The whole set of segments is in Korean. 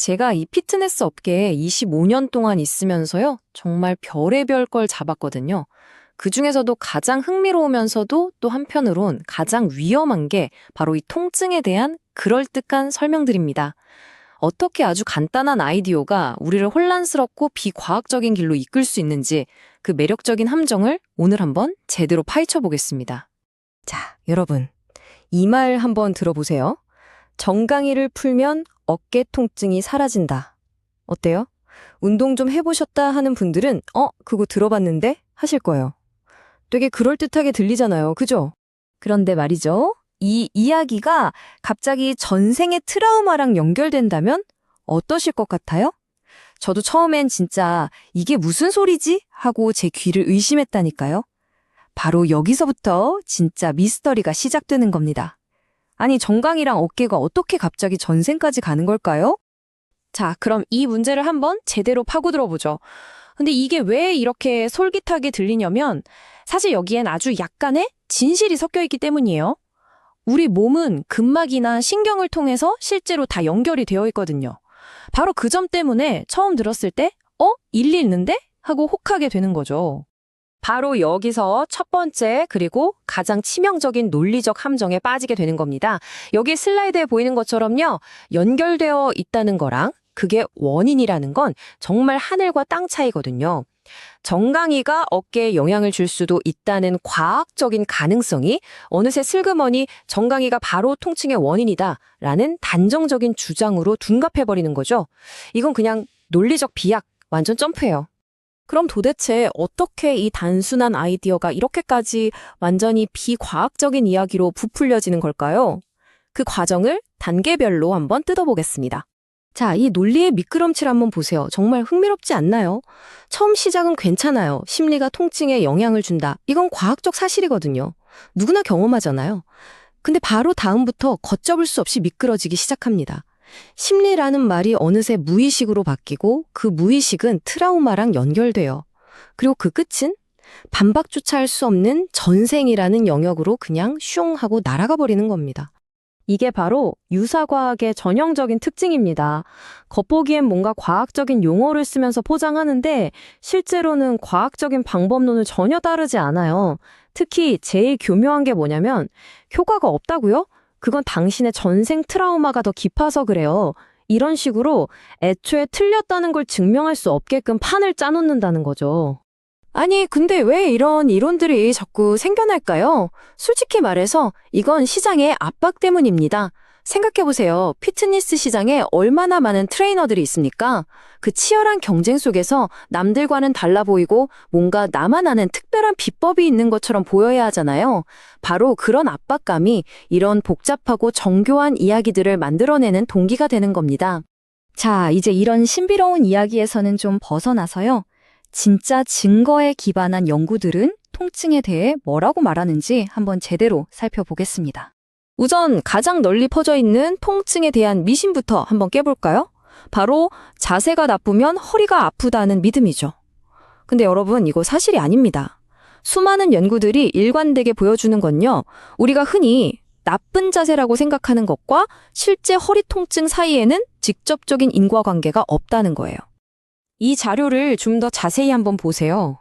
제가 이 피트니스 업계에 25년 동안 있으면서요, 정말 별의별 걸 잡았거든요. 그중에서도 가장 흥미로우면서도 또 한편으론 가장 위험한 게 바로 이 통증에 대한 그럴듯한 설명들입니다. 어떻게 아주 간단한 아이디어가 우리를 혼란스럽고 비과학적인 길로 이끌 수 있는지 그 매력적인 함정을 오늘 한번 제대로 파헤쳐 보겠습니다. 자, 여러분, 이 말 한번 들어보세요. 정강이를 풀면 어깨 통증이 사라진다. 어때요? 운동 좀 해보셨다 하는 분들은 그거 들어봤는데? 하실 거예요. 되게 그럴듯하게 들리잖아요. 그죠? 그런데 말이죠. 이 이야기가 갑자기 전생의 트라우마랑 연결된다면 어떠실 것 같아요? 저도 처음엔 진짜 이게 무슨 소리지? 하고 제 귀를 의심했다니까요. 바로 여기서부터 진짜 미스터리가 시작되는 겁니다. 아니, 정강이랑 어깨가 어떻게 갑자기 전생까지 가는 걸까요? 자, 그럼 이 문제를 한번 제대로 파고들어 보죠. 근데 이게 왜 이렇게 솔깃하게 들리냐면 사실 여기엔 아주 약간의 진실이 섞여 있기 때문이에요. 우리 몸은 근막이나 신경을 통해서 실제로 다 연결이 되어 있거든요. 바로 그 점 때문에 처음 들었을 때 일리 있는데? 하고 혹하게 되는 거죠. 바로 여기서 첫 번째 그리고 가장 치명적인 논리적 함정에 빠지게 되는 겁니다. 여기 슬라이드에 보이는 것처럼요. 연결되어 있다는 거랑 그게 원인이라는 건 정말 하늘과 땅 차이거든요. 정강이가 어깨에 영향을 줄 수도 있다는 과학적인 가능성이 어느새 슬그머니 정강이가 바로 통증의 원인이다라는 단정적인 주장으로 둔갑해버리는 거죠. 이건 그냥 논리적 비약, 완전 점프예요. 그럼 도대체 어떻게 이 단순한 아이디어가 이렇게까지 완전히 비과학적인 이야기로 부풀려지는 걸까요? 그 과정을 단계별로 한번 뜯어보겠습니다. 자, 이 논리의 미끄럼치를 한번 보세요. 정말 흥미롭지 않나요? 처음 시작은 괜찮아요. 심리가 통증에 영향을 준다. 이건 과학적 사실이거든요. 누구나 경험하잖아요. 근데 바로 다음부터 걷잡을 수 없이 미끄러지기 시작합니다. 심리라는 말이 어느새 무의식으로 바뀌고 그 무의식은 트라우마랑 연결돼요. 그리고 그 끝은 반박조차 할 수 없는 전생이라는 영역으로 그냥 슝 하고 날아가 버리는 겁니다. 이게 바로 유사과학의 전형적인 특징입니다. 겉보기엔 뭔가 과학적인 용어를 쓰면서 포장하는데 실제로는 과학적인 방법론을 전혀 따르지 않아요. 특히 제일 교묘한 게 뭐냐면 효과가 없다고요? 그건 당신의 전생 트라우마가 더 깊어서 그래요. 이런 식으로 애초에 틀렸다는 걸 증명할 수 없게끔 판을 짜놓는다는 거죠. 아니, 근데 왜 이런 이론들이 자꾸 생겨날까요? 솔직히 말해서 이건 시장의 압박 때문입니다. 생각해보세요. 피트니스 시장에 얼마나 많은 트레이너들이 있습니까? 그 치열한 경쟁 속에서 남들과는 달라 보이고 뭔가 나만 아는 특별한 비법이 있는 것처럼 보여야 하잖아요. 바로 그런 압박감이 이런 복잡하고 정교한 이야기들을 만들어내는 동기가 되는 겁니다. 자, 이제 이런 신비로운 이야기에서는 좀 벗어나서요. 진짜 증거에 기반한 연구들은 통증에 대해 뭐라고 말하는지 한번 제대로 살펴보겠습니다. 우선 가장 널리 퍼져 있는 통증에 대한 미신부터 한번 깨볼까요? 바로 자세가 나쁘면 허리가 아프다는 믿음이죠. 근데 여러분, 이거 사실이 아닙니다. 수많은 연구들이 일관되게 보여주는 건요. 우리가 흔히 나쁜 자세라고 생각하는 것과 실제 허리 통증 사이에는 직접적인 인과관계가 없다는 거예요. 이 자료를 좀 더 자세히 한번 보세요.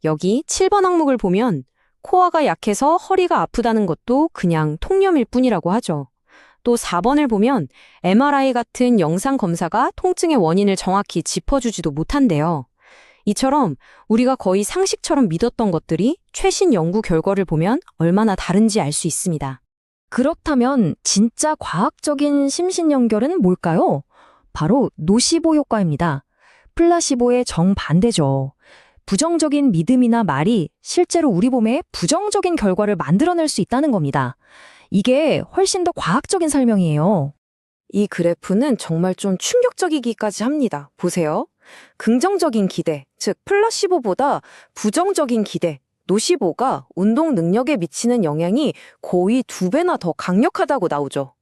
여기 7번 항목을 보면 코어가 약해서 허리가 아프다는 것도 그냥 통념일 뿐이라고 하죠. 또 4번을 보면 MRI 같은 영상 검사가 통증의 원인을 정확히 짚어주지도 못한대요. 이처럼 우리가 거의 상식처럼 믿었던 것들이 최신 연구 결과를 보면 얼마나 다른지 알 수 있습니다. 그렇다면 진짜 과학적인 심신연결은 뭘까요? 바로 노시보 효과입니다. 플라시보의 정반대죠. 부정적인 믿음이나 말이 실제로 우리 몸에 부정적인 결과를 만들어낼 수 있다는 겁니다. 이게 훨씬 더 과학적인 설명이에요. 이 그래프는 정말 좀 충격적이기까지 합니다. 보세요. 긍정적인 기대, 즉 플라시보보다 부정적인 기대, 노시보가 운동 능력에 미치는 영향이 거의 2배나 더 강력하다고 나오죠.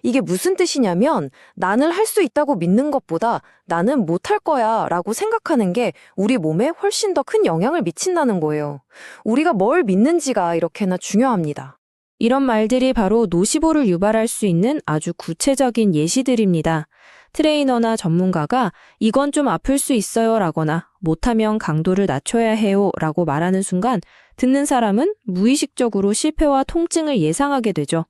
이게 무슨 뜻이냐면 나는 할 수 있다고 믿는 것보다 나는 못할 거야 라고 생각하는 게 우리 몸에 훨씬 더 큰 영향을 미친다는 거예요. 우리가 뭘 믿는지가 이렇게나 중요합니다. 이런 말들이 바로 노시보를 유발할 수 있는 아주 구체적인 예시들입니다. 트레이너나 전문가가 이건 좀 아플 수 있어요 라거나 못하면 강도를 낮춰야 해요 라고 말하는 순간 듣는 사람은 무의식적으로 실패와 통증을 예상하게 되죠.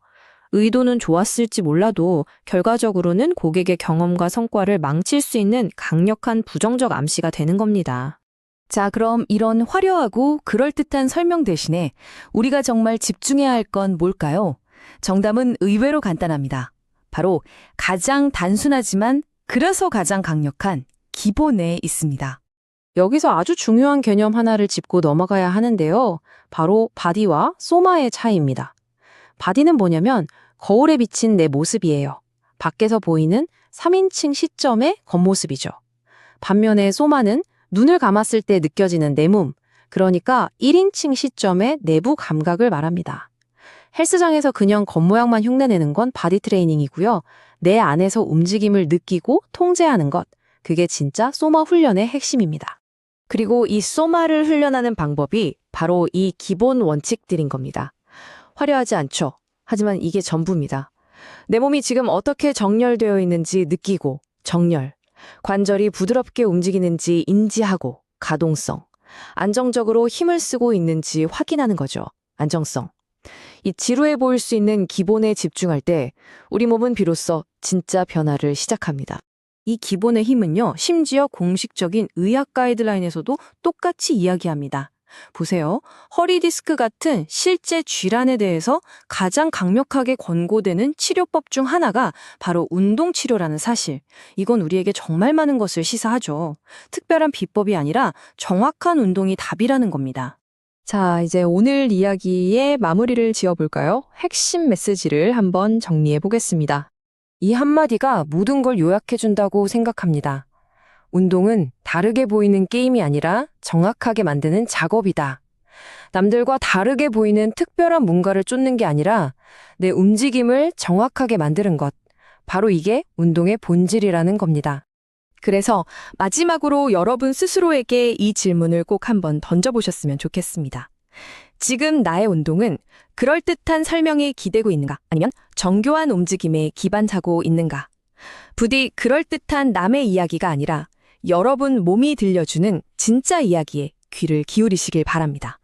의도는 좋았을지 몰라도 결과적으로는 고객의 경험과 성과를 망칠 수 있는 강력한 부정적 암시가 되는 겁니다. 자, 그럼 이런 화려하고 그럴듯한 설명 대신에 우리가 정말 집중해야 할 건 뭘까요? 정답은 의외로 간단합니다. 바로 가장 단순하지만 그래서 가장 강력한 기본에 있습니다. 여기서 아주 중요한 개념 하나를 짚고 넘어가야 하는데요. 바로 바디와 소마의 차이입니다. 바디는 뭐냐면 거울에 비친 내 모습이에요. 밖에서 보이는 3인칭 시점의 겉모습이죠. 반면에 소마는 눈을 감았을 때 느껴지는 내 몸, 그러니까 1인칭 시점의 내부 감각을 말합니다. 헬스장에서 그냥 겉모양만 흉내내는 건 바디 트레이닝이고요. 내 안에서 움직임을 느끼고 통제하는 것, 그게 진짜 소마 훈련의 핵심입니다. 그리고 이 소마를 훈련하는 방법이 바로 이 기본 원칙들인 겁니다. 화려하지 않죠. 하지만 이게 전부입니다. 내 몸이 지금 어떻게 정렬되어 있는지 느끼고 정렬, 관절이 부드럽게 움직이는지 인지하고 가동성, 안정적으로 힘을 쓰고 있는지 확인하는 거죠. 안정성. 이 지루해 보일 수 있는 기본에 집중할 때 우리 몸은 비로소 진짜 변화를 시작합니다. 이 기본의 힘은요, 심지어 공식적인 의학 가이드라인에서도 똑같이 이야기합니다. 보세요. 허리 디스크 같은 실제 질환에 대해서 가장 강력하게 권고되는 치료법 중 하나가 바로 운동치료라는 사실. 이건 우리에게 정말 많은 것을 시사하죠. 특별한 비법이 아니라 정확한 운동이 답이라는 겁니다. 자, 이제 오늘 이야기의 마무리를 지어볼까요? 핵심 메시지를 한번 정리해 보겠습니다. 이 한마디가 모든 걸 요약해준다고 생각합니다. 운동은 다르게 보이는 게임이 아니라 정확하게 만드는 작업이다. 남들과 다르게 보이는 특별한 뭔가를 쫓는 게 아니라 내 움직임을 정확하게 만드는 것. 바로 이게 운동의 본질이라는 겁니다. 그래서 마지막으로 여러분 스스로에게 이 질문을 꼭 한번 던져보셨으면 좋겠습니다. 지금 나의 운동은 그럴듯한 설명에 기대고 있는가? 아니면 정교한 움직임에 기반하고 있는가? 부디 그럴듯한 남의 이야기가 아니라 여러분 몸이 들려주는 진짜 이야기에 귀를 기울이시길 바랍니다.